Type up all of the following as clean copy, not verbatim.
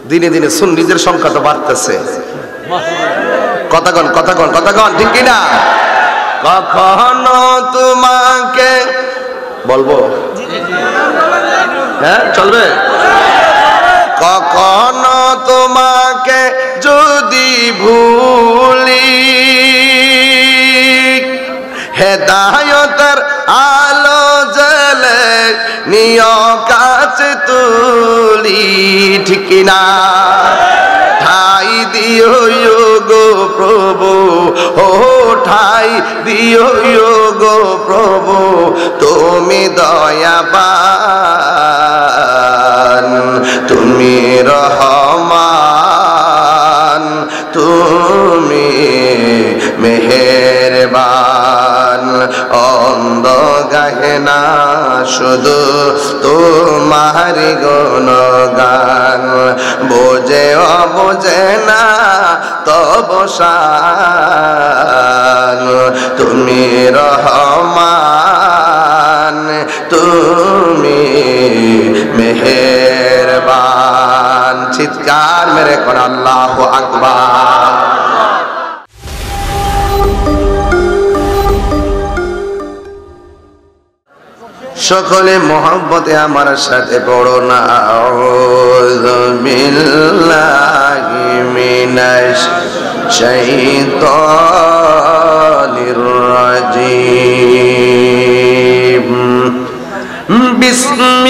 দিনে দিনে সুন্নিদের সংখ্যা তো বাড়তেছে। কথাগণ ঠিক কিনা? কখনো তোমাকে বলবো, হ্যাঁ চলবে। কখনো তোমাকে যদি ভুলি, হেদায়তের আলো জ্বলে নিয় কাছে তুলি, ঠিক না? ঠাই দিও গো প্রভু, ও ঠাই দিও গো প্রভু, তুমি দয়াবান, তুমি রহমান, তুমি মেহেরবান। অন্ধ গাহে না শুধু তোমার গুণগান, বোঝে অবোঝে না তব শান, তুমি রহমান, তুমি মেহেরবান। চিৎকার মেরে কোন আল্লাহু আকবার। সকলে মোহাব্বতে আমার সাথে পড়ো না, আউযু বিল্লাহি মিনাশ শাইতানির রাজীম। বিসমিল্লাহির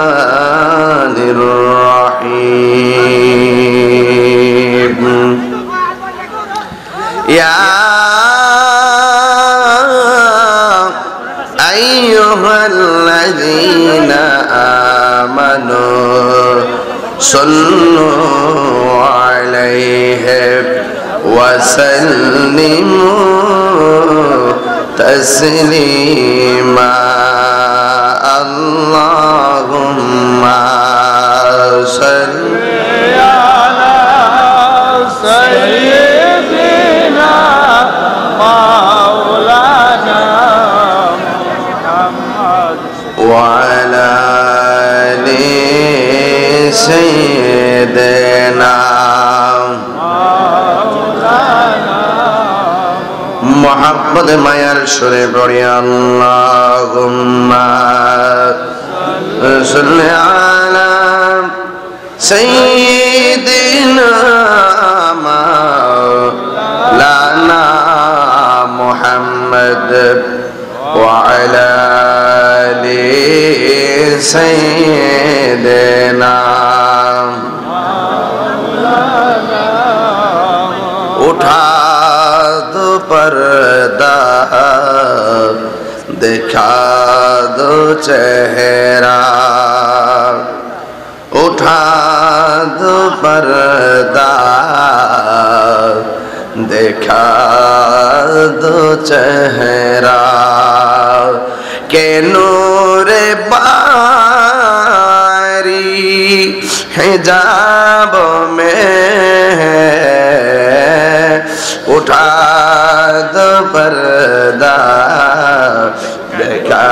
রাহমানির রাহিম। ইয়া আইয়ুহাল্লাযীনা আমানু সাল্লু আলাইহি ওয়া সাল্লিমু তাসলিমা। আল্লাহুম্মা সাল্লি আলা সাইয়্যিদিনা মাওলানা মুহাম্মদ ওয়া আলা আলি সাইয়্যিদিনা মাওলানা। মুহাম্মদ মায়ার সুরে পড়ি আল্লাহুম্মা সাল্লি আলা সাইয়্যিদিনা মাওলানা মুহাম্মদ ওয়া আলা আলি সাইয়্যিদিনা মাওলানা। উঠা দো पर्दा दिखा दो चेहरा, उठा दो पर्दा दिखा दो चेहरा, के नूरे बारी हिजाब में उठा दो पर्दा दिखा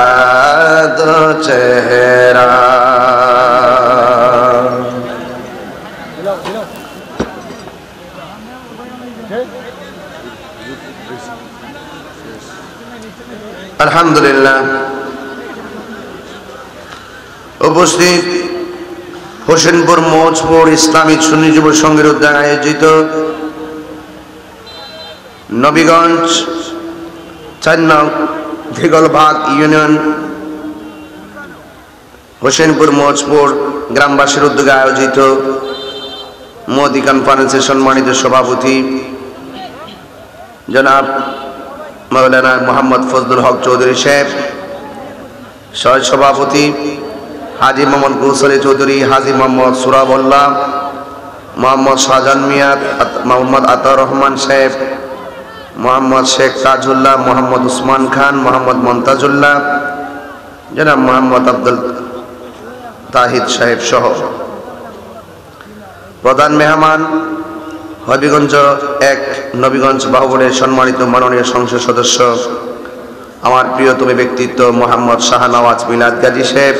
दो चेहरा। আলহামদুলিল্লাহ। উপস্থিত হোসেনপুর মৌজপুর ইসলামিক সুন্নি যুব সংঘের উদ্যোগে আয়োজিত নবীগঞ্জ ৪ নং দিগলবাগ ইউনিয়ন হোসেনপুর মৌজপুর গ্রামবাসীর উদ্যোগে আয়োজিত মোদি কনফারেন্সের সম্মানিত সভাপতি জনাব মাওলানা মোহাম্মদ ফজলুল হক চৌধুরী সাহেব, সহ সভাপতি হাজী মোহাম্মদ কৌশলী চৌধুরী, হাজী মোহাম্মদ সুরাবুল্লাহ, মোহাম্মদ শাহজাহান মিয়া, মোহাম্মদ আতাউর রহমান সাহেব, মোহাম্মদ শেখ তাজউল্লাহ, মোহাম্মদ উসমান খান, মোহাম্মদ মমতাজুল্লাহ, জনাব মোহাম্মদ আব্দুল তাহিদ সাহেব সহ প্রধান মেহমান হবিগঞ্জ ১ নবীগঞ্জ বাহুবনের সম্মানিত মাননীয় সংসদ সদস্য আমার প্রিয়তম ব্যক্তিত্ব মোহাম্মদ শাহনওয়াজ মিলাদ গাজী সাহেব,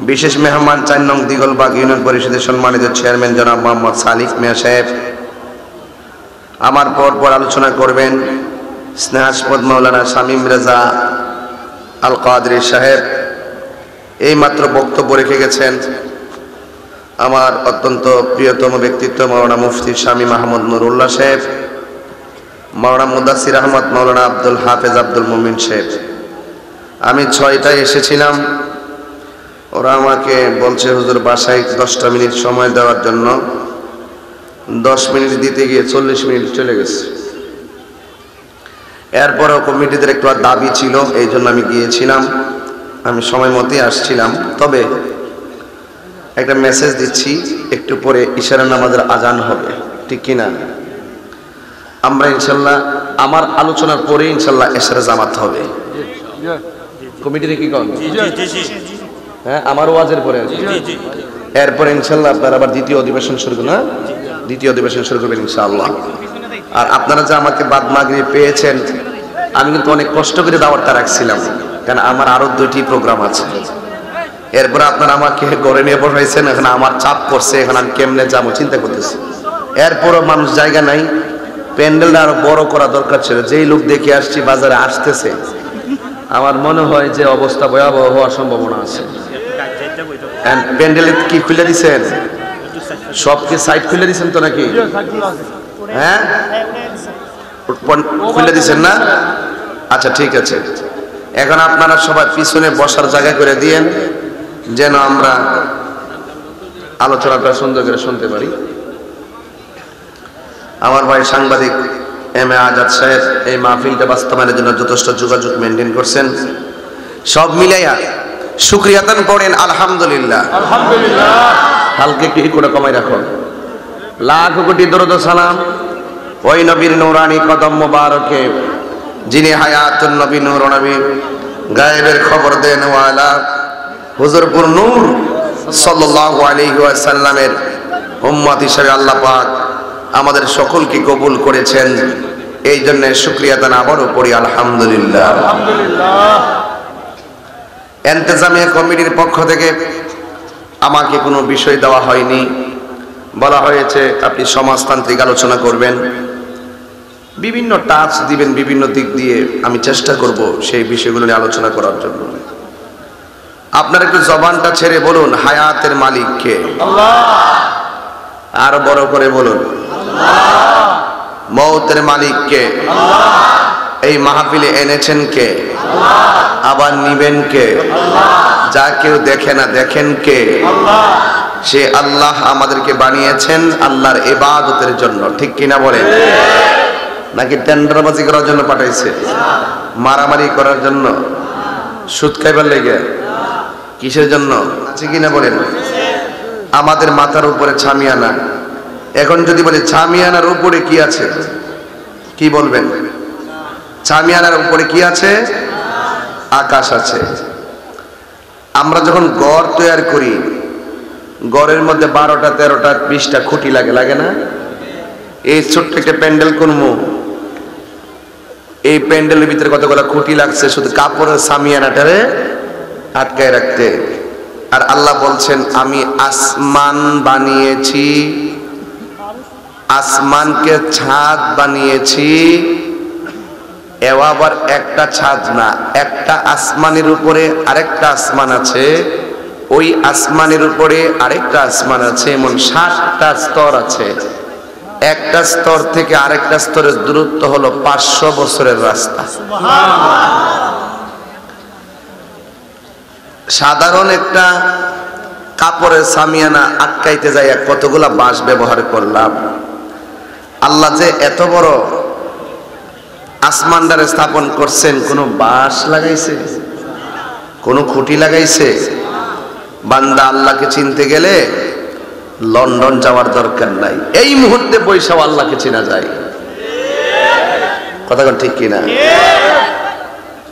বিশেষ মেহমান 4 নং দিগলবাগ ইউনিয়ন পরিষদের সম্মানিত চেয়ারম্যান জনাব মোহাম্মদ সালিক মিয়া সাহেব, আমার পর আলোচনা করবেন স্নেহাস্পদ মাওলানা শামীম রেজা আল কাদরি সাহেব, এই মাত্র বক্তব্য রেখে গেছেন আমার অত্যন্ত প্রিয়তম ব্যক্তিত্ব মাওলানা মুফতি স্বামী মাহমুদ নুরুল্লাহ সাহেব, মাওলানা মুদাসির আহমদ, মাওলানা আব্দুল হাফেজ আব্দুল মুমিন সাহেব। আমি 6টায় এসেছিলাম, ওরা আমাকে বলছে হুজুর বাসায় 10টা মিনিট সময় দেওয়ার জন্য, 10 মিনিট দিতে গিয়ে 40 মিনিট চলে গেছে। এরপরেও কমিটিদের একটু দাবি ছিল, এই জন্য আমি গিয়েছিলাম, আমি সময় মতোই আসছিলাম। তবে একটা মেসেজ দিচ্ছি, একটু পরে ইশারা নামাজের আজান হবে, ঠিক কিনা? আমরা ইনশাল্লাহ আমার আলোচনার পরে ইনশাল্লাহ এশারে জামাত হবে। কমিটিতে কি করেন? হ্যাঁ, আমার ওয়াজের পরে এরপরে ইনশাল্লাহ আপনার আবার দ্বিতীয় অধিবেশন শুরু করবেন। না, দ্বিতীয় অধিবেশন শুরু করবেন ইনশাআল্লাহ। আর আপনারা যে আমাকে বাদ মাগরিব পেয়েছেন, আমি কিন্তু অনেক কষ্ট করে দাওয়াতটা রাখছিলাম, কারণ আমার আরো 2টি প্রোগ্রাম আছে। এরপরে আপনারা আমাকে ঘরে নিয়ে বসাইছেন, এখন আমার চাপ করছে, এখন আমি কেমনে যাবো চিন্তা করতেছি। এরপরও মানুষ জায়গা নাই, প্যান্ডেলটা আরো বড় করা দরকার ছিল। যেই লোক দেখে আসছি বাজারে আসতেছে, আমার মনে হয় যে অবস্থা ভয়াবহ হওয়ার সম্ভাবনা আছে। প্যান্ডেলে কি খুলে দিচ্ছেন? সব কি সাইড খুলে দিচ্ছেন তো নাকি? হ্যাঁ, খুলে দিচ্ছেন না? আচ্ছা ঠিক আছে, এখন আপনারা সবাই পিছনে বসার জায়গা করে দিয়েন, যেন আমরা আলোচনাটা সুন্দর করে শুনতে পারি। আমার ভাই সাংবাদিক এম এ আজাদ সাহেব এই মাহফিলটা বাস্তবায়নের জন্য যথেষ্ট যোগাযোগ মেনটেন করছেন। সব মিলাইয়া শুকরিয়াতান পড়েন আলহামদুলিল্লাহ। আলহামদুলিল্লাহ। হালকা একটু করে কমাই রাখো। লাখ কোটি দরুদ সালাম ওই নবীর নূরানি কদম মোবারকে, যিনি হায়াতুন নবী নূর নবী, গায়েবের খবর দেন ওয়ালা হুজুরপুর নূর সাল্লাল্লাহু আলাইহি ওয়াসাল্লামের উম্মত হিসেবে আল্লাহ পাক আমাদের সকলকে কবুল করেছেন। এই জন্য শুকরিয়া দান আবারও পড়ি আলহামদুলিল্লাহ। আলহামদুলিল্লাহ। ইন্তেজামিয়া কমিটির পক্ষ থেকে আমাকে কোনো বিষয় দেওয়া হয়নি, বলা হয়েছে আপনি সমাজতান্ত্রিক আলোচনা করবেন, বিভিন্ন টাচ দিবেন বিভিন্ন দিক দিয়ে, আমি চেষ্টা করব সেই বিষয়গুলো নিয়ে আলোচনা করার জন্য। আপনারা একটু জবানটা ছেড়ে বলুন হায়াতের মালিক কে? আল্লাহ। আর বড় করে বলুন আল্লাহ। মওতের মালিক কে? আল্লাহ। এই মাহফিলে এনেছেন কে? আল্লাহ। আবার নিবেন কে? আল্লাহ। যা কেউ দেখে না দেখেন কে? আল্লাহ। সে আল্লাহ আমাদেরকে বানিয়েছেন আল্লাহর ইবাদতের জন্য, ঠিক কিনা বলেন? নাকি টেন্ডারবাজি করার জন্য পাঠাইছে? মারামারি করার জন্য? সুদ খাইবার লেগে? কিসের জন্য? আছে কিনা বলেন? আমাদের মাথার উপরে ছামিয়ানা। এখন যদি বলি ছামিয়ানার উপরে কি আছে, কি বলবেন? ছামিয়ানার উপরে কি আছে? আকাশ আছে। আমরা যখন ঘর তৈরি করি, ঘরের মধ্যে 12টা 13টা 20টা খুঁটি লাগে, লাগে না? এই ছোট্ট একটা প্যান্ডেল করবো, এই প্যান্ডেলের ভিতরে কতগুলো খুঁটি লাগছে শুধু কাপড়ের ছামিয়ানাটারে আটকায় রাখতে। আর আল্লাহ বলছেন আমি আসমান বানিয়েছি, আসমানকে ছাদ বানিয়েছি। এও আবার একটা ছাদ না, একটা আসমানের উপরে আরেকটা আসমান আছে, ওই আসমানের উপরে আরেকটা আসমান আছে, এমন 7টা স্তর আছে। একটা স্তর থেকে আরেকটা স্তরের দূরত্ব হলো 500 বছরের রাস্তা। সাধারণ একটা কাপড়ের সামিয়ানা আটকাইতে যায় কতগুলা বাঁশ ব্যবহার করলাম। আল্লাহ যে এত বড় আসমানদারে স্থাপন করছেন, কোনো বাঁশ লাগাইছে? কোনো খুঁটি লাগাইছে? বান্দা আল্লাহকে চিনতে গেলে লন্ডন যাওয়ার দরকার নাই, এই মুহূর্তে বৈশাও আল্লাহকে চেনা যায়। কথা ঠিক কিনা?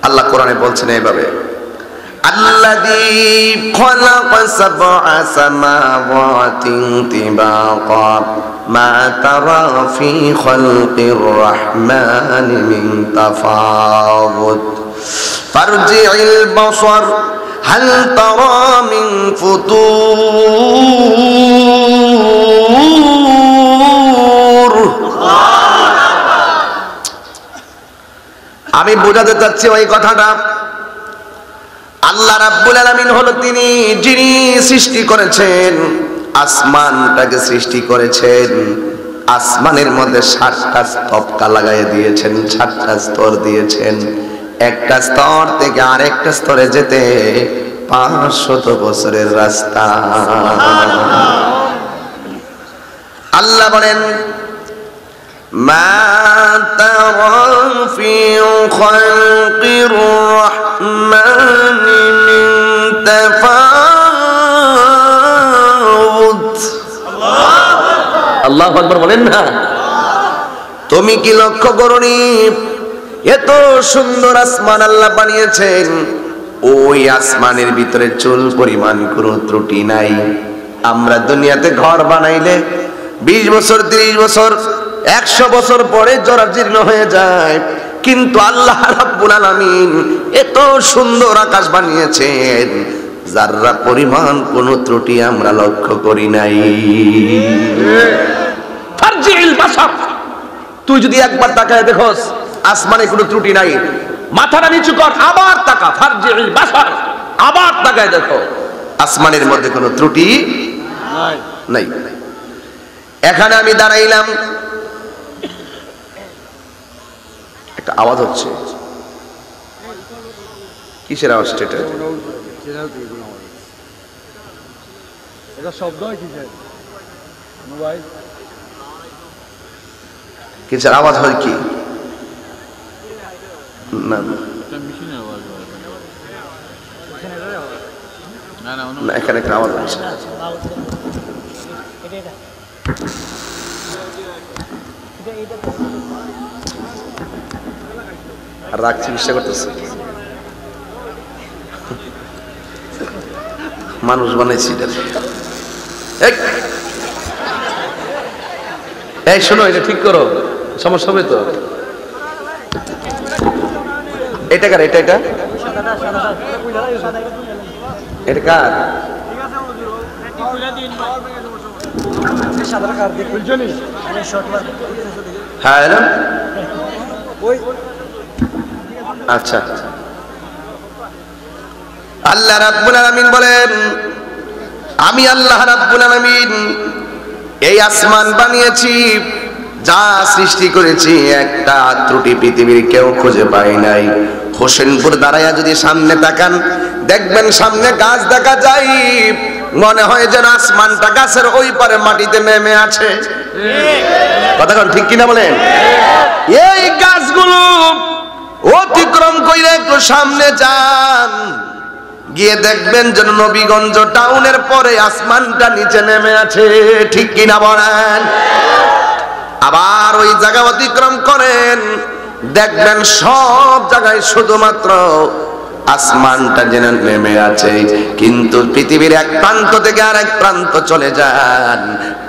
আল্লাহ কোরআনে বলছেন এইভাবে الذي خلق سبع سماوات طباقا ما ترى في خلق الرحمن من تفاوت فارجع البصر هل ترى من فطور আমি বোঝাতে চাচ্ছি ওই কথাটা আল্লাহ রাব্বুল আলামিন হলো তিনি যিনি সৃষ্টি করেছেন আসমানটাকে সৃষ্টি করেছেন আসমানের মধ্যে 7টা স্তবকা লাগাই দিয়েছেন 7টা স্তর দিয়েছেন একটা স্তর থেকে আরেকটা স্তরে যেতে 500 বছরের রাস্তা আল্লাহ বলেন মা তারা ফি খালকির রহমানি মিন তাফাউত আল্লাহু আকবার বলেন না তুমি কি লক্ষ্য করনি এত সুন্দর আসমান আল্লাহ বানিয়েছেন ওই আসমানের ভিতরে চুল পরিমাণ কোনো ত্রুটি নাই আমরা দুনিয়াতে ঘর বানাইলে 20 বছর 30 বছর 100 বছর পরে জরাজীর্ণ হয়ে যায় কিন্তু আল্লাহ রাব্বুল আলামিন এত সুন্দর আকাশ বানিয়েছেন যারা পরিমাণ কোনো ত্রুটি আমরা লক্ষ্য করি নাই ফারজিল বাসার তুই যদি একবার তাকায় দেখোস আসমানে কোনো ত্রুটি নাই মাথাটা নিচু কর আবার তাকা ফারজিল বাসার আবার তাকায় দেখো আসমানের মধ্যে কোনো ত্রুটি নাই এখানে আমি দাঁড়াইলাম একটা আওয়াজ হচ্ছে কিসের আওয়াজ এটা এটা শব্দ কিসের মোবাইল কিসের আওয়াজ হয় কি না না এখানে একটা আওয়াজ হচ্ছে আর রাখছি চেষ্টা করতেছে মানুষ বানাইছি এই শোনো এটা ঠিক করো সমস্যা হবে তো এটা কার এটা এটা এটা কার হ্যাঁ আচ্ছা আল্লাহ রাব্বুল আলামিন বলেন আমি আল্লাহ রাব্বুল আলামিন এই আসমান বানিয়েছি যা সৃষ্টি করেছি একটা ত্রুটি পৃথিবীর কেউ খুঁজে পায় নাই হোসেনপুর দাঁড়ায়া যদি সামনে তাকান দেখবেন সামনে গাছ দেখা যায় মনে হয় যেন আসমানটা গাছের ওই পারে মাটিতে নেমে আছে কথা কোন ঠিক কিনা বলেন এই গাছগুলো অতিক্রম কইরা একটু সামনে যান গিয়ে দেখবেন যেন নবীগঞ্জ টাউনের পরে আসমানটা নিচে নেমে আছে ঠিক কিনা বলেন আবার ওই জায়গা অতিক্রম করেন দেখবেন সব জায়গায় শুধুমাত্র আসমানটা যেন নেমে আছে কিন্তু পৃথিবীর এক প্রান্ত থেকে আরেক প্রান্ত চলে যান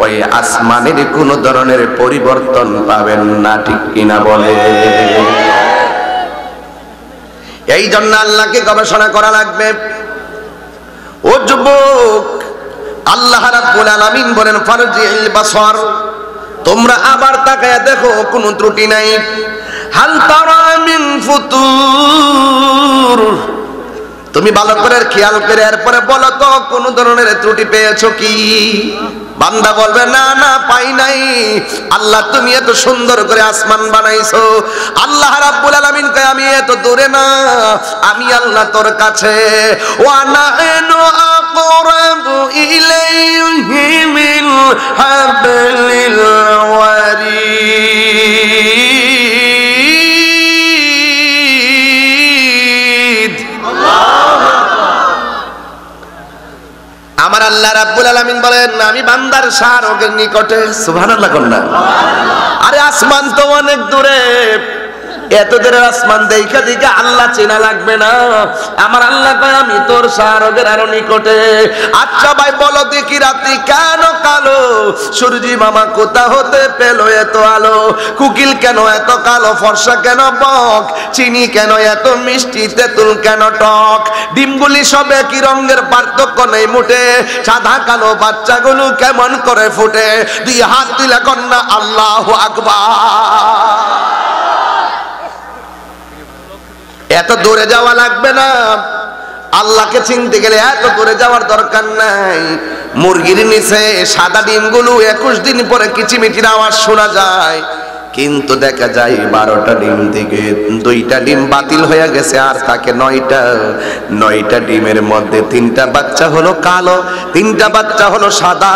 ওই আসমানের কোনো ধরনের পরিবর্তন পাবেন না ঠিক কিনা বলে এই জন্য আল্লাহকে গবেষণা করা লাগবে ও যুবক আল্লাহ রাব্বুল আলামিন বলেন ফারজিল বাসার তোমরা আবার তাকায়া দেখো কোনো ত্রুটি নাই হাল তারা মিন ফুতুর তুমি ভালো করে খেয়াল করে এরপরে বলো তো কোন ধরনের ত্রুটি পেয়েছো কি বান্দা বলবে না না পাই নাই আল্লাহ তুমি এত সুন্দর করে আসমান বানাইছো আল্লাহ রাব্বুল আলামিন কয় আমি এত দূরে না আমি আল্লাহ তোর কাছে ওয়া নাহনু আকরাবু ইলাইহি মিন হাবলিল ওয়ারিদ আমার আল্লাহ রাব্বুল আলামিন বলেন আমি বান্দার শারকের নিকটে সুবহানাল্লাহ কন্না আরে আসমান তো অনেক দূরে এত দূরের আসমান দেখা দেখা আল্লাহ চেনা লাগবে না? আমার আল্লাহ কয় আমি তোর শাহরগের আরো নিকটে। আচ্ছা ভাই বলো দেখি রাত্রি কেন কালো? সূর্যি মামা কোথা হতে পেল এত আলো? কুকিল কেন এত কালো? ফর্সা কেন বক? চিনি কেন এত মিষ্টি? তেঁতুল কেন টক? ডিমগুলি সব একই রঙের, পার্থক্য নেই মুঠে। সাদা কালো বাচ্চাগুলো কেমন করে ফুটে? দুই হাত তুলে কন্যা আল্লাহু আকবার। এত দূরে যাওয়া লাগবে না, আল্লাহকে চিনতে গেলে এত দূরে যাওয়ার দরকার নাই। মুরগির নিচে সাদা ডিমগুলো 21 দিন পরে কিচিমিচির আওয়াজ শোনা যায়, কিন্তু দেখা যায় 12টা ডিম থেকে 2টা ডিম বাতিল হয়ে গেছে, আর থাকে 9টা ডিমের মধ্যে 3টা বাচ্চা হলো কালো, 3টা বাচ্চা হলো সাদা,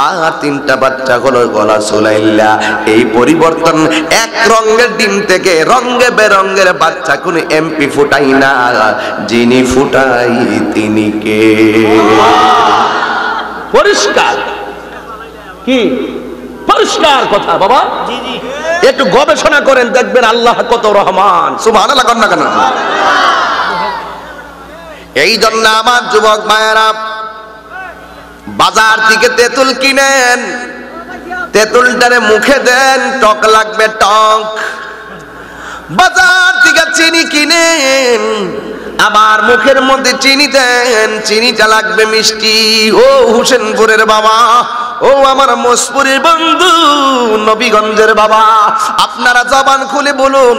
আর 3টা বাচ্চা হলো গলা চুলাইল্লা। এই পরিবর্তন এক রঙের ডিম থেকে রঙে বেরঙের বাচ্চা কোনো এমপি ফুটাই না, যিনি ফুটাই তিনি কে? পরিষ্কার কি? পরিষ্কার কথা বাবা। একটু গবেষণা করেন, দেখবেন আল্লাহ কত রহমান। সুবহানাল্লাহ কন না কেন? এই জন্য আমার যুবক ভাইয়েরা বাজার থেকে তেঁতুল কিনেন, তেঁতুলটারে মুখে দেন, টক লাগবে টক। বাজার থেকে চিনি কিনেন, আবার মুখের মধ্যে চিনি দেন, চিনিটা লাগবে মিষ্টি। ও হোসেনপুরের বাবা, ও আমার মোসপুরের বন্ধু, নবীগঞ্জের বাবা, আপনারা জবান খুলে বলুন,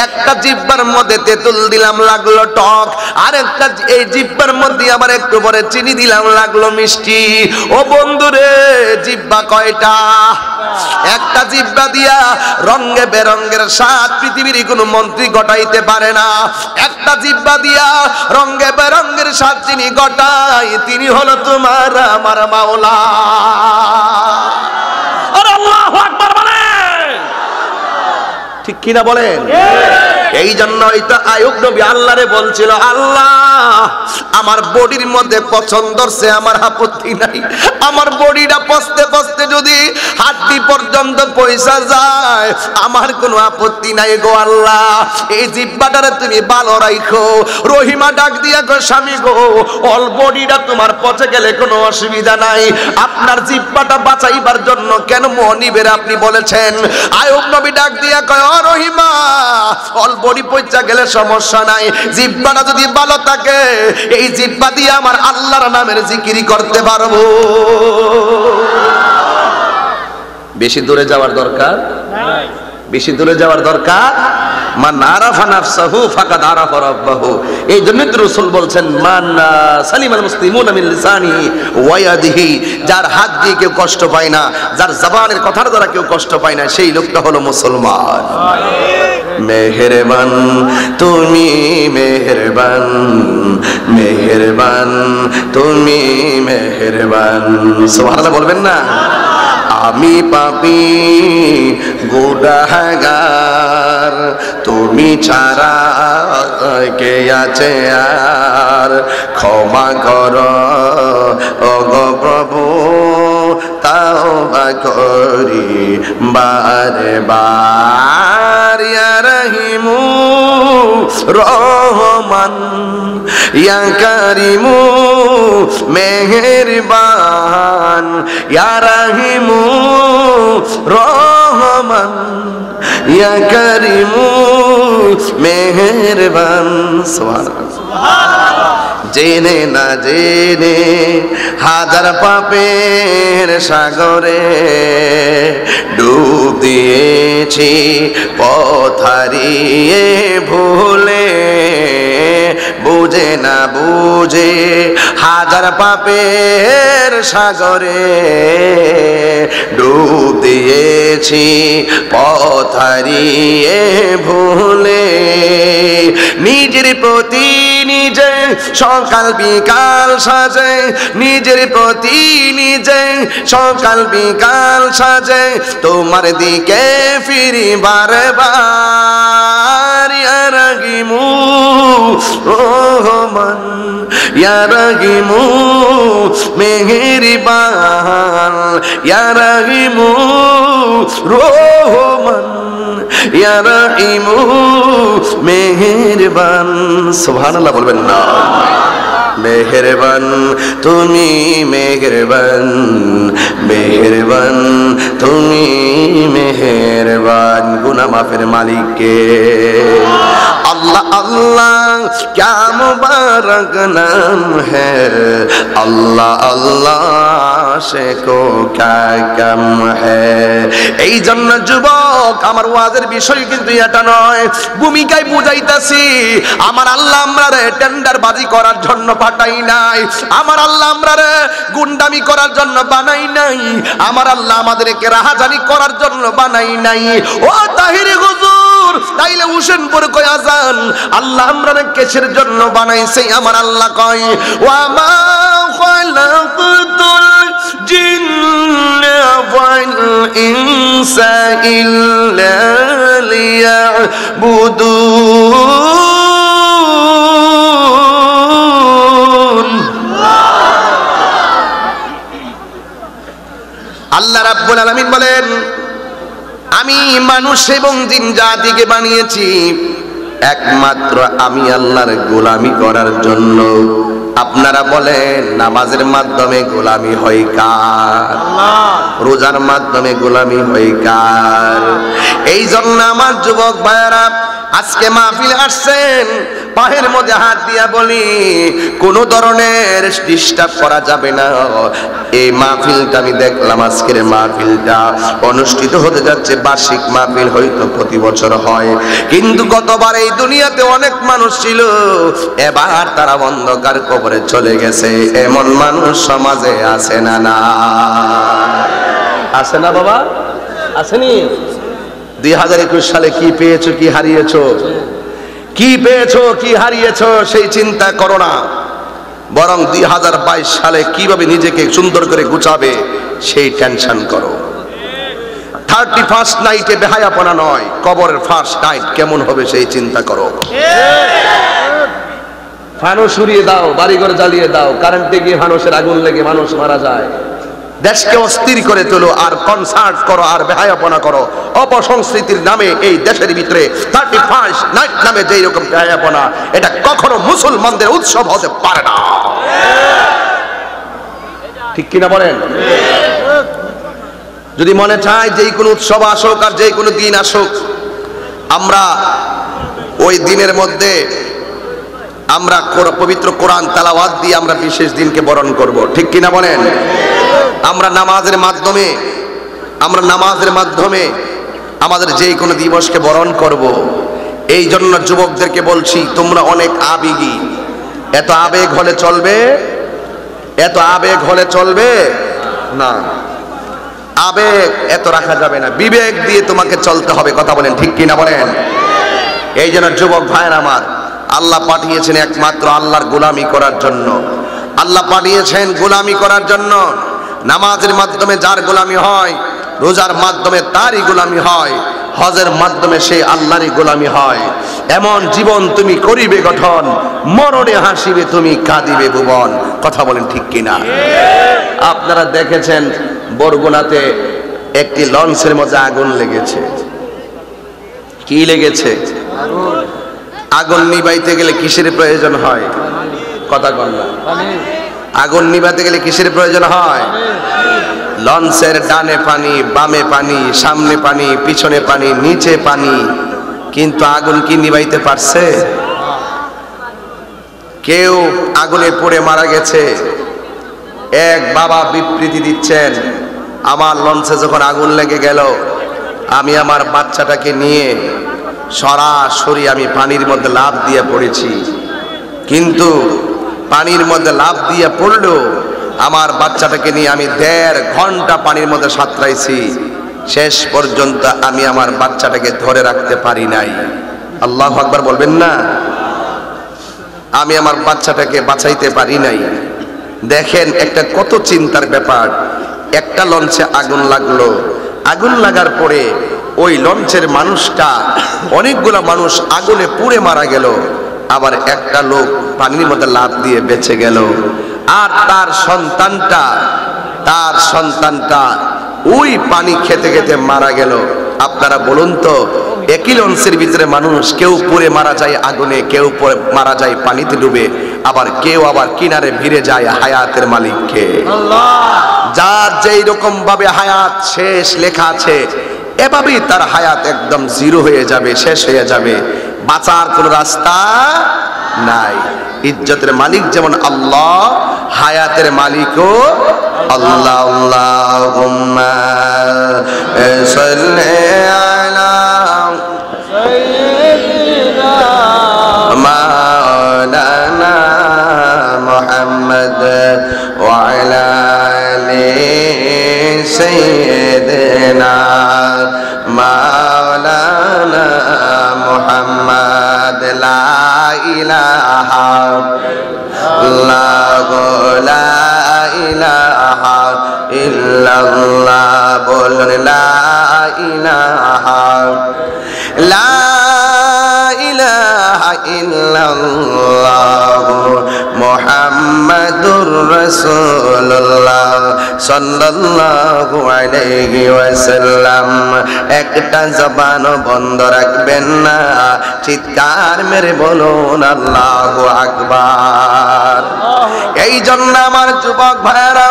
একটা জিহ্বার মধ্যে তেঁতুল দিলাম লাগলো টক, আর একটা এই জিহ্বার মধ্যে আবার একটু পরে চিনি দিলাম লাগলো মিষ্টি। ও বন্ধুরে, জিহ্বা কয়টা? একটা জিহ্বা দিয়া রঙে বেরঙের স্বাদ পৃথিবীর কোনো মন্ত্রী গটাইতে পারে না। একটা জিহ্বা দিয়া রঙে বেরঙের স্বাদ যিনি গটাই, তিনি হলো তোমার আমার মাওলা। আর আল্লাহু আকবার বলেন, ঠিক কিনা বলেন? এই জন্যই তো আইয়ুব নবী আল্লাহরে বলছিল, আল্লাহ আমার বডির মধ্যে পছন্দ হচ্ছে, আমার আপত্তি নাই। আমার বডিটা পচতে পচতে যদি হাড্ডি পর্যন্ত পয়সা যায়, আমার কোনো আপত্তি নাই গো আল্লাহ। এই জিহ্বাটারে তুমি ভালো রাখো। রহিমা ডাক দিয়া গো, স্বামী গো, অল বডিটা তোমার পচে গেলে কোনো অসুবিধা নাই, আপনার জিহ্বাটা বাঁচাইবার জন্য কেন মনিবের আপনি বলেছেন? আইয়ুব নবী ডাক দিয়া কয়, ও রহিমা, অল বডি পচা গেলে সমস্যা নাই, জিহ্বাটা যদি ভালো থাকে, এই জিহ্বা দিয়ে আমার আল্লাহর নামের জিকিরি করতে পারবো। বেশি দূরে যাওয়ার দরকার নাই, বেশি দূরে যাওয়ার দরকার। মান আরাফা নাফসাহু ফাকাদ আরাফা রাব্বাহু। এই জন্য তো রাসূল বলছেন, মান সালিমাল মুসলিমুনা মিন লিসানিহি ওয়া ইয়াদিহি, যার হাত দিয়ে কেউ কষ্ট পায় না, যার জবানের কথার দ্বারা কেউ কষ্ট পায় না, সেই লোকটা হলো মুসলমান। মেহেরবান তুমি মেহেরবান, মেহেরবান তুমি মেহেরবান। সুবহানাল্লাহ বলবেন না? আমি পাপী গুনাহগার, তুমি ছাড়া কে আছে আর? ক্ষমা করো ওগো প্রভু, তাওবা করি বারে বার। ইয়া রহিমু রহমান, ইয়া কারিমু মেহেরবান, ইয়া রহিমু রহমান, ইয়া কারিমু মেহেরবান। সুবহানাল্লাহ। জেনে না জেনে হাজার পাপের সাগরে ডুব দিয়েছি, পথ হারিয়ে ভুলে, বুঝে না বুঝে হাজার পাপের সাগরে ডুব দিয়েছি, পথ হারিয়ে ভুলে। নিজের প্রতি নিজে সকাল বিকাল সাজে, নিজের প্রতি নিজে সকাল বিকাল সাজে, তোমার দিকে ফিরি বারে বার। ইয়া রহিমু রহমান, ইয়া রহিমু মেহেরবান, ইয়া রহিমু রহমান, ইয়া রাহিমু মেহেরবান। সুবহানাল্লাহ বলবেন না? মেহেরবান তুমি মেহেরবান, মেহেরবান তুমি মেহেরবান। গুনাহ মাফের মালিক কে? अल्लाह अल्लाह क्या मुबारक नाम है, अल्लाह अल्लाह से को क्या कम है। এই জন্য যুবক আমার ওয়াজের বিষয় কিন্তু এটা নয়, ভূমিকায় বুঝাইতাছি আমার আল্লাহ আমরারে টেন্ডার বাজি করার জন্য পাঠাই নাই, আমার আল্লাহ আমরারে গুন্ডামি করার জন্য বানাই নাই, আমার আল্লাহ আমাদেরকে রাহাজানি করার জন্য বানাই নাই। ও তাহিরি হুজুর তাইলে হোসেনপুর কয় আজান আল্লাহ আমরারে কিসের জন্য বানাইছে? আমার আল্লাহ কয় ওয়া মা খালাকতুল জিন্না ওয়াল ইনসা ইল্লা লিয়াবুদুন। আল্লাহ রাব্বুল আলামিন বলেন আমি মানুষ এবং জিন জাতিকে বানিয়েছি একমাত্র আমি আল্লাহর গোলামি করার জন্য। আপনারা বলেন নামাজের মাধ্যমে গোলামি হয় কার? রোজার মাধ্যমে গোলামি হয় কার? এই জন্য আমার যুবক ভাইয়েরা আজকে মাহফিলে আসছেন, পায়ের মধ্যে হাত দিয়া বলি কোন ধরনের ডিস্টার্ব করা যাবে না। এই মাহফিলটা আমি দেখলাম, আজকের মাহফিলটা অনুষ্ঠিত হতে যাচ্ছে বার্ষিক মাহফিল, হয়তো প্রতি বছর হয়, কিন্তু গতবার এই দুনিয়াতে অনেক মানুষ ছিল, এবার তারা অন্ধকার কবরে চলে গেছে। এমন মানুষ সমাজে আছে না? না আছে না বাবা? আসেনি? 2021 সালে কি পেয়েছো, কি হারিয়েছো? কি পেয়েছো, কি হারিয়েছো সেই চিন্তা করো না, বরং 2022 সালে কিভাবে নিজেকে সুন্দর করে গুছাবে সেই টেনশন করো। 31st নাইটে বেহায়াপনা নয়, কবরের ফার্স্ট নাইট কেমন হবে সেই চিন্তা করো। ফানুস উড়িয়ে দাও, বাড়িঘর জ্বালিয়ে দাও, কারেন্টে গিয়ে ফানুসের আগুন লেগে মানুষ মারা যায়। দেশকে অস্থির করে তোলো আর কনসার্ট করো আর বেহায়াপনা করো। অপসংস্কৃতির নামে এই দেশের ভিতরে 31st নাইট নামে যেই রকম বেহায়াপনা, এটা কখনো মুসলমানদের উৎসব হতে পারে না। ঠিক কিনা বলেন? যদি মনে চায় যেই কোনো উৎসব আসুক আর যেই কোনো দিন আসুক, আমরা ওই দিনের মধ্যে আমরা পবিত্র কোরআন তেলাওয়াত দিয়ে আমরা বিশেষ দিনকে বরণ করব। ঠিক কিনা বলেন? আমরা নামাজের মাধ্যমে আমাদের যেই কোনো দিবসকে বরণ করব। এই জন্য যুবকদেরকে বলছি তোমরা অনেক আবেগী, এত আবেগ হলে চলবে? এত আবেগ হলে চলবে না, আবেগ এত রাখা যাবে না, বিবেক দিয়ে তোমাকে চলতে হবে। কথা বলেন ঠিক কিনা বলেন? এই জন্য যুবক ভাইয়ের আমার, আল্লাহ পাঠিয়েছেন একমাত্র আল্লাহর গোলামি করার জন্য। আল্লাহ পাঠিয়েছেন গোলামি করার জন্য। নামাজের মাধ্যমে যার গোলামি হয়, রোজার মাধ্যমে তারই গোলামি হয়, হজের মাধ্যমে সেই আল্লাহরই গোলামি হয়। এমন জীবন তুমি করিবে গঠন, মরণে হাসিবে তুমি কাঁদিবে ভুবন। কথা বলেন ঠিক কিনা? আপনারা দেখেছেন বরগুনাতে একটি লঞ্চের মধ্যে আগুন লেগেছে। কি লেগেছে? আগুন নিভাইতে গেলে কিসের প্রয়োজন হয়? কথা বল না। আগুন নিভাতে গেলে কিসের প্রয়োজন হয়? লঞ্চের ডানে পানি, বামে পানি, সামনে পানি, পিছনে পানি, নিচে পানি, কিন্তু আগুন কি নিভাইতে পারছে? কেউ আগুনে পড়ে মারা গেছে। এক বাবা বিবৃতি দিচ্ছেন, আমার লঞ্চে যখন আগুন লেগে গেল, আমি আমার বাচ্চাটাকে নিয়ে সরাসরি আমি পানির মধ্যে লাফ দিয়ে পড়েছি, কিন্তু পানির মধ্যে লাফ দিয়ে পড়লো আমার বাচ্চাটাকে নিয়ে আমি 1.5 ঘন্টা পানির মধ্যে সাঁতরাইছি, শেষ পর্যন্ত আমি আমার বাচ্চাটাকে ধরে রাখতে পারি নাই। আল্লাহু আকবার বলবেন না? আমি আমার বাচ্চাটাকে বাঁচাইতে পারি নাই। দেখেন একটা কত চিন্তার ব্যাপার। একটা লঞ্চে আগুন লাগলো, আগুন লাগার পরে ওই লঞ্চের মানুষটা, অনেকগুলো মানুষ আগুনে পুড়ে মারা গেল, আবার একটা লোক পানির মধ্যে লাফ দিয়ে বেঁচে গেল। আর তার সন্তানটা ওই পানি খেতে খেতে মারা গেল। আপনারা বলুন তো, একই লঞ্চের ভিতরে মানুষ কেউ পুড়ে মারা যায় আগুনে, কেউ মারা যায় পানিতে ডুবে, আবার কেউ আবার কিনারে ভিড়ে যায় হায়াতের মালিককে। যার যেই রকম ভাবে হায়াত শেষ লেখা আছে, এভাবেই তার হায়াত একদম জিরো হয়ে যাবে, শেষ হয়ে যাবে, বাঁচার কোনো রাস্তা নাই। ইজ্জতের মালিক যেমন আল্লাহ, হায়াতের মালিকও আল্লাহ। আল্লাহুম্মা সাল্লি আলা সাইয়্যিদিনা মাওলানা মুহাম্মদ ওয়া আলা আলি সাইয়্যিদিনা মাওলানা মুহাম্মদ। লা ইলাহা ইল্লাল্লাহু লা ইলাহা ইল্লাল্লাহ। বলুন লা ইলাহা ইল্লাল্লাহ মুহাম্মাদুর রাসূলুল্লাহ সাল্লাল্লাহু আলাইহি ওয়াসাল্লাম। একটা জবান বন্ধ রাখবেন না, চিৎকার মেরে বলুন আল্লাহু আকবার। এই জন্য আমার যুবক ভাইরা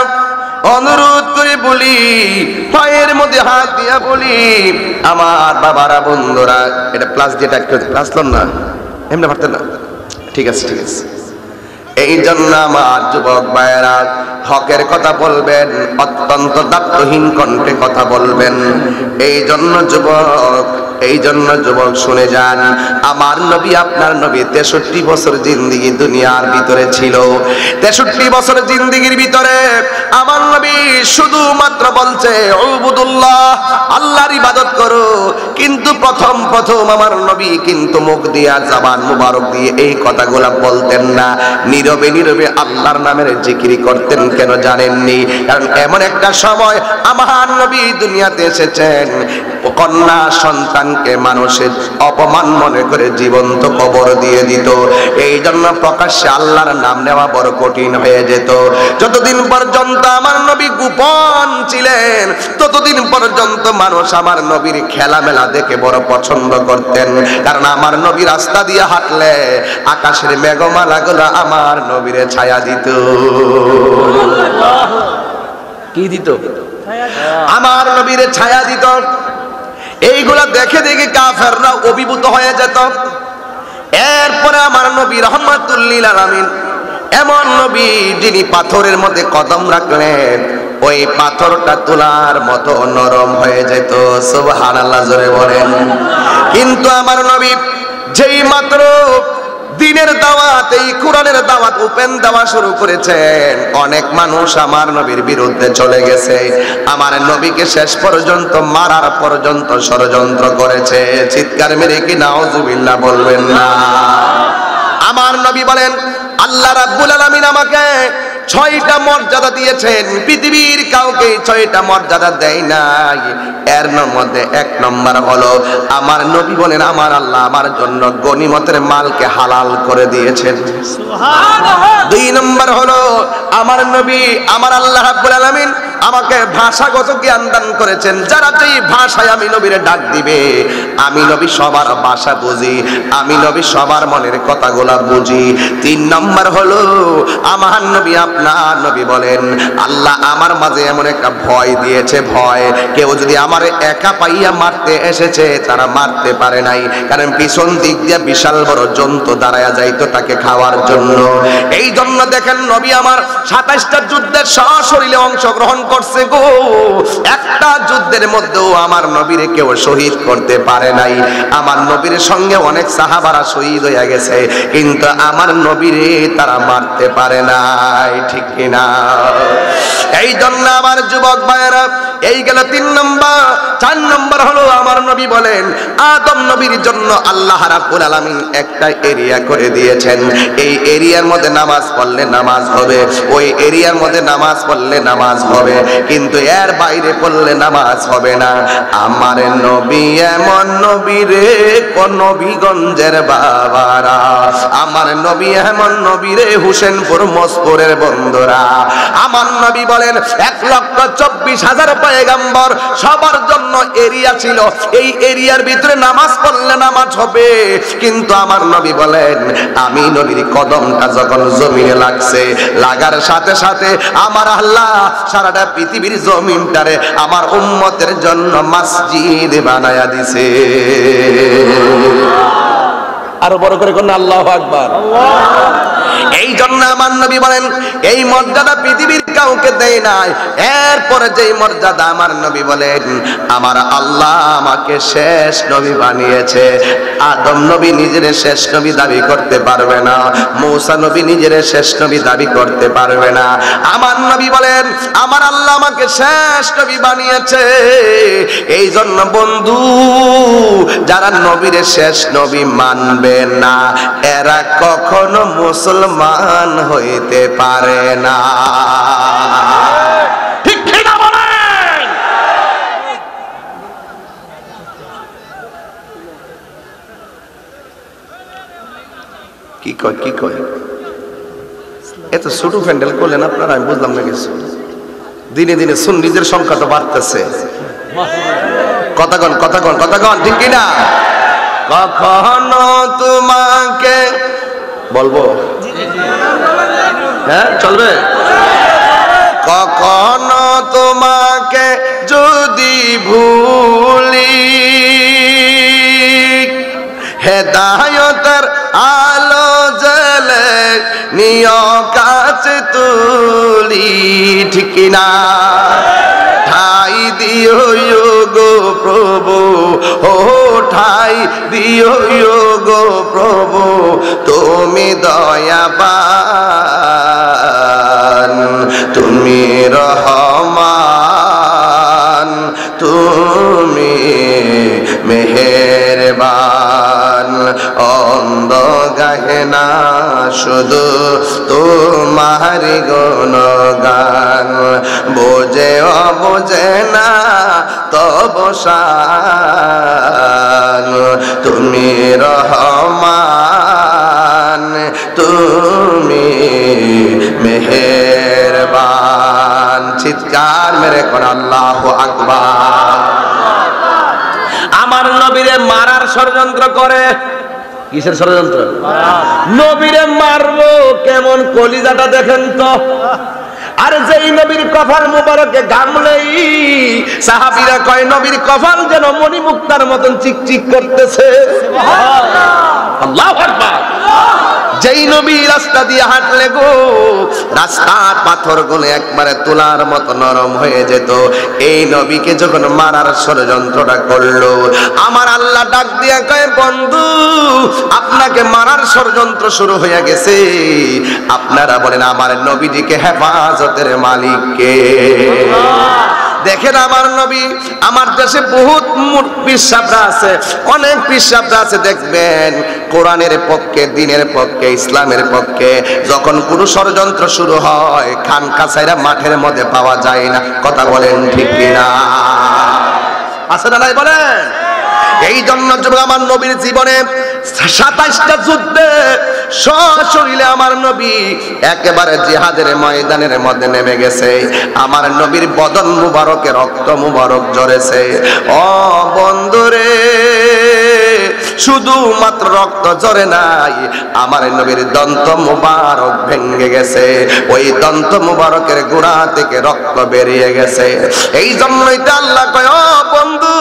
অনুরোধ করে বলি, পায়ের মধ্যে হাত দিয়া বলি, আমার বাবারা বন্ধুরা, এটা প্লাস যেটা প্লাস লন না, এমনি পারতেন না, ঠিক আছে ঠিক আছে। এই জন্য আমার যুবক ভাইয়েরা হকের কথা বলবেন, অত্যন্ত দায়িত্বহীন কণ্ঠে কথা বলবেন। এই জন্য যুবক শুনে যান, আমার নবী আপনার নবী 63 বছর জিন্দেগি দুনিয়ার ভিতরে ছিল। 63 বছর জিন্দেগির ভিতরে আমার নবী শুধুমাত্র বলছে উবুদুল্লাহ, আল্লাহর ইবাদত করো। কিন্তু প্রথম আমার নবী কিন্তু মুখ দিয়া, জবান মুবারক দিয়ে এই কথাগুলা বলতেন না, নীরবে নীরবে আল্লাহর নামের জিকির করতেন। কেন জানেননি? কারণ এমন একটা সময় আমার নবী দুনিয়াতে এসেছেন, কন্যা সন্তানকে মানুষের অপমান মনে করে জীবন্ত কবর দিয়ে দিত। এই জন্য প্রকাশ্যে আল্লাহর নাম নেওয়া বড় কঠিন হয়ে যেত। যতদিন পর্যন্ত আমার নবী গোপন ছিলেন, ততদিন পর্যন্ত মানুষ আমার নবীর খেলামেলা দেখে বড় পছন্দ করতেন। কারণ আমার নবী রাস্তা দিয়ে হাঁটলে আকাশের মেঘমালাগুলো আমার নবীরে ছায়া দিত। কি দিত? আমার নবীরে ছায়া দিত। এইগুলা দেখে দেখে কাফেররা অভিভূত হয়ে যেত। এরপরে আমার নবী রাহমাতুল লিল আলামিন, এমন নবী যিনি পাথরের মধ্যে কদম রাখলেন, ওই পাথরটা তুলার মতো নরম হয়ে যেত। সুবহানাল্লাহ, জোরে বলেন। কিন্তু আমার নবী যেই মাত্র দিনের দাওয়াত, এই কোরআনের দাওয়াত ওপেন দেওয়া শুরু করেছেন, অনেক মানুষ আমার নবীর বিরুদ্ধে চলে গেছে। আমার নবীকে শেষ পর্যন্ত মারার পর্যন্ত ষড়যন্ত্র করেছে। চিৎকার মেরে কি নাউজুবিল্লাহ বলবেন না? আমার নবী বলেন, আল্লাহ রাব্বুল আলামিন আমাকে 6টা মর্যাদা দিয়েছেন, পৃথিবীর কাউকে 6টা মর্যাদা দেয় নাই। এর মধ্যে 1 নম্বর হলো আমার নবী বলেন, আমার আল্লাহ আমার জন্য গনিমতের মালকে হালাল করে দিয়েছেন। সুবহানাল্লাহ। 2 নম্বর হলো আমার নবী, আমার আল্লাহ রাব্বুল আলামিন আমাকে ভাষাগত জ্ঞান দান করেছেন। যারা যেই ভাষায় আমি নবীরে ডাক দিবে, আমি নবী সবার ভাষা বুঝি, আমি নবী সবার মনের কথাগুলা বুঝি। 3 নম্বর হলো আমার নবী, আপনার নবী বলেন, আল্লাহ আমার মাঝে এমন একটা ভয় দিয়েছে, ভয়। কেউ যদি আমার একা পাইয়া মারতে এসেছে, তারা মারতে পারে নাই, কারণ পিছন দিক দিয়ে বিশাল বড় জন্তু দাঁড়ায়া যাইতো তাকে খাওয়ার জন্য। এই জন্য দেখেন নবী আমার 27টা যুদ্ধের সশরীরে অংশগ্রহণ করছে গো। একটা যুদ্ধের মধ্যেও আমার নবীরে কেউ শহীদ করতে পারে নাই। আমার নবীর সঙ্গে অনেক সাহাবারা শহীদ হয়ে গেছে, কিন্তু আমার নবীরে তারা মারতে পারে নাই, ঠিক কিনা? এই জন্য আমার যুবক ভাইয়েরা, এই গেল 3 নম্বর। 4 নম্বর হলো আমার নবী বলেন, আদম নবীর জন্য আল্লাহ রাব্বুল আলামিন একটা এরিয়া করে দিয়েছেন। এই এরিয়ার মধ্যে নামাজ পড়লে মধ্যে নামাজ হবে, ওই এরিয়ার মধ্যে নামাজ পড়লে নামাজ হবে, কিন্তু এর বাইরে পড়লে নামাজ হবে না। আমার নবী এমন নবী রে, কোন নবীগঞ্জের বাবারা, আমার নবী এমন নবী রে, হুসেনপুর মসপুরের বন্ধুরা। আমার নবী বলেন 1,24,000 পয়গম্বর, সবার জন্য এরিয়া ছিল, এই এরিয়ার ভিতরে নামাজ পড়লে নামাজ হবে, কিন্তু আমার নবী বলেন আমি নবীর কদমটা যখন জমিনে লাগছে, লাগার সাথে সাথে আমার আল্লাহ সারাটা পৃথিবীর জমিনটারে আমার উম্মতের জন্য মসজিদ বানায়া দিছে। আরো বড় করে কোন আল্লাহু আকবার। এই জন্য আমার নবী বলেন এই মর্যাদা পৃথিবীর কাউকে দেয় নাই। এরপরে যেই মর্যাদা আমার নবী বলেন আমার আল্লাহ আমাকে শেষ নবী বানিয়েছে। আদম নবী নিজের শেষ নবী দাবি করতে পারবে না, মূসা নবী নিজের শেষ নবী দাবি করতে পারবে না। আমার নবী বলেন আমার আল্লাহ আমাকে শেষ নবী বানিয়েছে। এই জন্য বন্ধু, যারা নবীর শেষ নবী মানবে না, এরা কখনো মুসলমান হইতে পারে না। ঠিক কিনা বলেন? কি কয় কি কয়? এত ছোট প্যান্ডেল করলেন আপনারা, আমি বুঝলাম না কিছু। দিনে দিনে সুন্নিদের সংখ্যা তো বাড়তেছে। কথাগণ কথাগণ কথাগণ, ঠিক কিনা? কখনো তোমাকে বলবো, হ্যাঁ চলবে। কখনো তোমাকে যদি ভুলি, হেদায়তের আলো জ্বলে নিয় কাছে তুলি, ঠিক কিনা? ঠাই দিও গো প্রভু, ও ঠাই দিও গো প্রভু, তুমি দয়াবান, তুমি রহমান, তুমি মেহেরবান। অন্ধ গাহে না শুধু তোমার গুণগান, বোঝে অবোঝে না তব শান, তুমি রহমান, তুমি মেহেরবান। চিৎকার মেরে কোন আল্লাহু আকবার। আমার নবীরে মারার ষড়যন্ত্র করে। কিসের ষড়যন্ত্র? নবীরে মারবো কেমন, কলিজাটা দেখেন তো। আর যেই নবীর কপাল মুবারকে গামলেই সাহাবীরা কয় নবীর কপাল যেন মণিমুক্তার মতন চিকচিক করতেছে। আল্লাহু আকবার। যেই নবী রাস্তা দিয়ে হাঁটলে গো, রাস্তার পাথর গুলো একবারে তুলার মতো নরম হয়ে যেত। এই নবীকে যখন মারার ষড়যন্ত্রটা করলো, আমার আল্লাহ ডাক দিয়া কয় বন্ধু, আপনাকে মারার ষড়যন্ত্র শুরু হয়ে গেছে। আপনারা বলেন আমার নবীজিকে হেফাজতের মালিক কে? দেখেন আমার নবী, আমার দেশে বহুত পীরসাবরা আছে, অনেক পীরসাবরা আছে, দেখবেন কোরআনের পক্ষে, দিনের পক্ষে, ইসলামের পক্ষে যখন কোনো ষড়যন্ত্র শুরু হয়, খান কাছাইরা মাঠের মধ্যে পাওয়া যায় না। কথা বলেন ঠিক কিনা? আছে না নাই বলেন? এই জন্য আমার নবীর জীবনে 27টা যুদ্ধে সশরীরে আমার নবী একেবারে জিহাদের ময়দানের মধ্যে নেমে গেছে। আমার নবীর বদন মুবারকে রক্ত মুবারক ঝরেছে। ও বন্ধুরে, শুধু মাত্র রক্ত ঝরে নাই, আমার নবীর দন্ত মুবারক ভেঙে গেছে। ওই দন্ত মুবারকের গোড়া থেকে রক্ত বেরিয়ে গেছে। এই জন্যই তো আল্লাহ কয় ও বন্ধু,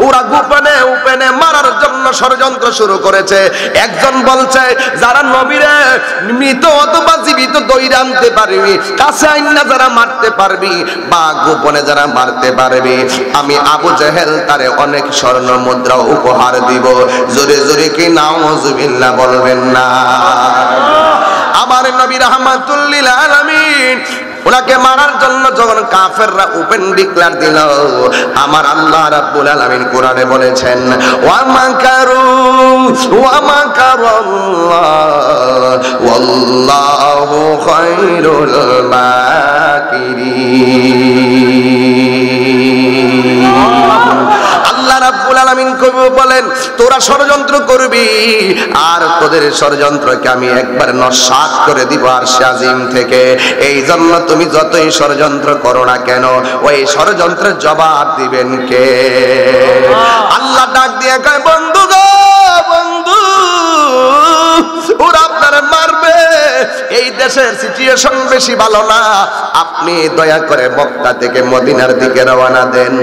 ওরা গোপনে উপেনে মারার জন্য ষড়যন্ত্র শুরু করেছে। একজন বলছে যারা নবীরে মৃত অথবা জীবিত দইরা আনতে পারবি, কাছে আইনা যারা মারতে পারবি, বা গোপনে যারা মারতে পারবি, আমি আবু জেহেল তারে অনেক স্বর্ণ মুদ্রা উপহার দিব। জোরে জোরে কি নাউজুবিল্লাহ বলবেন না? আমার নবী রাহমাতুল লিল আলামিন ওনাকে মারার জন্য যখন কাফেররা ওপেন ডিক্লার দিল, আমার আল্লাহ রাব্বুল আলামিন কোরআনে বলেছেন ওয়া মাকারু ওয়া মাকারাল্লাহ ওয়াল্লাহু খায়রুল মাকিরিন। আল্লাহ রাব্বুল আলামিন কবি বলেন তোরা ষড়যন্ত্র করবি আর তোদের ষড়যন্ত্রকে আমি একবার নস্যাৎ করে দিব আরশে আজিম থেকে। এই জন্য তুমি যতই ষড়যন্ত্র করো না কেন ওই ষড়যন্ত্রের জবাব দিবেন কে? আল্লাহ ডাক দিয়ে কয় বন্ধু গো বন্ধু, ওরা আপনারা মারবে, এই দেশের সিচুয়েশন বেশি ভালো না, আপনি দয়া করে মক্কা থেকে মদিনার দিকে রওনা দেন।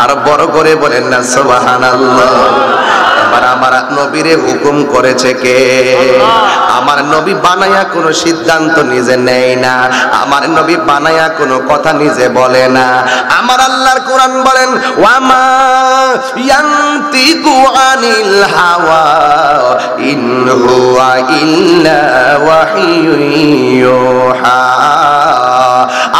আর বড় করে বলেন না সুবহানাল্লাহ। এবার আমার নবীরে হুকুম করেছে কে? আমার নবী বানায়া কোনো সিদ্ধান্ত নিজে নেয় না, আমার নবী বানায়া কোনো কথা নিজে বলে না। আমার আল্লাহর কোরআন বলেন ওয়ামা ইয়ান্তিকু আনিল হাওয়া ইন হুয়া ইল্লা ওয়াহিয়ুন ইউহা।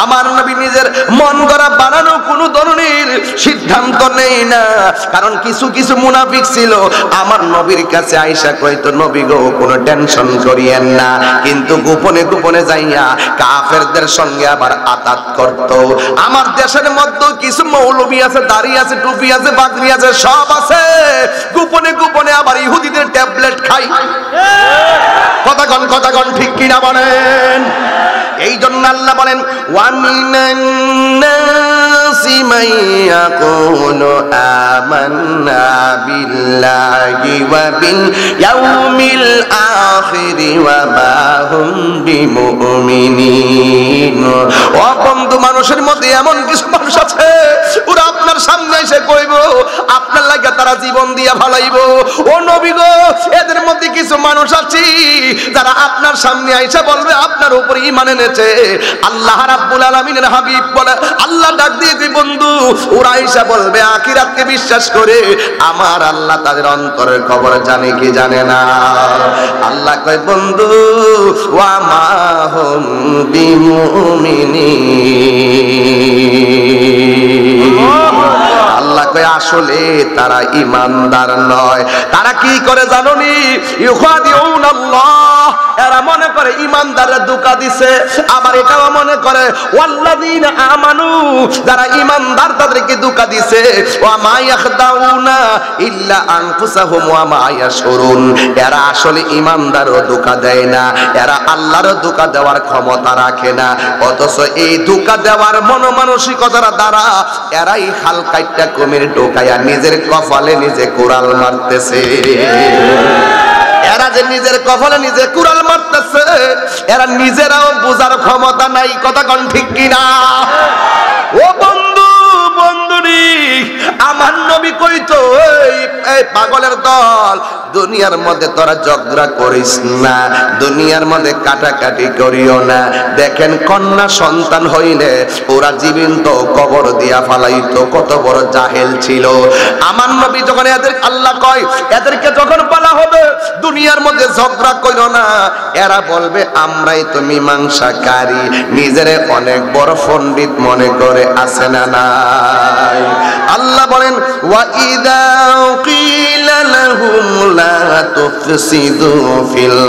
আমার নবী নিজের মন গড়া বানানো কোনো ধরনের সিদ্ধান্ত নেই না। কারণ কিছু কিছু মুনাফিক ছিল আমার নবীর কাছে আয়েশা কইতো নবী গো কোনো টেনশন করিয়েন না, কিন্তু গোপনে গোপনে যাইয়া কাফেরদের সঙ্গে আবার আতাত করত। আমার দেশের মধ্যে কিছু মৌলবী আছে, দাড়ি আছে, টুপি আছে, পাগড়ি আছে, সব আছে, গোপনে গোপনে আবার ইহুদিদের ট্যাবলেট খাই। কথাগণ ঠিক কিনা বলেন? এই জন্য আল্লাহ বলেন ওয়ামিনান নাসি মাইয়াকুলু আমান্না বিল্লাহি ওয়া বিল ইয়াউমিল আখিরি ওয়া মা হুম বিমুমিনিন। ও বন্ধু, মানুষের মধ্যে এমন কিছু মানুষ আছে ওরা আপনার সামনে এসে কইব আপনার লাগা তারা জীবন দিয়া ফালাইবো। ও নবী গো, এদের মধ্যে কিছু মানুষ আছে যারা আপনার সামনে আইসা বলবে আপনার উপর ঈমান এনেছে। আল্লাহ রাব্বুল আলামিনের হাবিব বলে আল্লাহ ডাক দিয়ে কই বন্ধু, ওরা আইসা বলবে আখিরাতকে বিশ্বাস করে আমার আল্লাহ তাদের অন্তরের খবর জানে কি জানে না। আল্লাহ কয় বন্ধু ওয়া মা হুম বিমুমিনিন। আল্লাহ কয় আসলে তারা ঈমানদার নয়। তারা কি করে জানোনি? ইউখাদিউনাল্লাহ, এরা মনে করে ঈমানদাররা ধোঁকা দিছে, আবার এটাও মনে করে ওয়াল্লাযীনা আমানু, যারা ঈমানদার তাদেরকে ধোঁকা দিছে। ওয়া মা ইয়াখদাউনা ইল্লা আনফুসাহুম ওয়া মা ইয়াশউরুন। এরা আসলে ঈমানদারও ধোঁকা দেয় না, এরা আল্লাহরও ধোঁকা দেওয়ার ক্ষমতা রাখে না। অথচ এই ধোঁকা দেওয়ার মনোমানসিকতার দ্বারা এরাই খাল কাইটটা কুমির ঢোকায়া নিজের কপালে নিজে কোরাল মারতেছে। এরা যে নিজের কপালে নিজে কুড়াল মারতেছে, এরা নিজেরাও বোঝার ক্ষমতা নাই। কথা কোন ঠিক কিনা? ও বন্ধু বন্ধুরি, আমার নবী কইতো এই পাগলের দল, দুনিয়ার মধ্যে তোরা ঝগড়া করিস না, দুনিয়ার মধ্যে কাটাকাটি করিও না। দেখেন কন্যা সন্তান হইলে ওরা জীবন্ত কবর দিয়া ফালাইতো, কত বড় জাহেল ছিল। আমার নবী যখন এদের আল্লাহ কয় এদেরকে যখন বলা হবে দুনিয়ার মধ্যে ঝগড়া কইরো না, এরা বলবে আমরাই তো মীমাংসাকারী, নিজেরে অনেক বড় পণ্ডিত মনে করে আছে না নাই? আল্লাহ বলেন ওয়া ইদা কিলা লাহুম লা তুফসিদু ফিল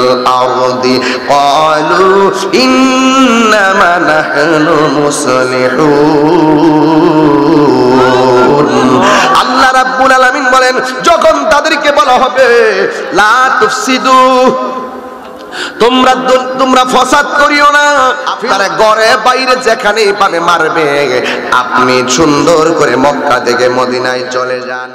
আরদি ক্বালু ইন্নামা নাহনু মুসলিহুন। আল্লাহ রাব্বুল আলামিন বলেন যখন তাদেরকে বলা হবে লা তুফসিদু, তোমরা ফসাদ করিও না, আপনারা ঘরে বাইরে যেখানেই পারে মারবে, আপনি সুন্দর করে মক্কা থেকে মদিনায় চলে যান।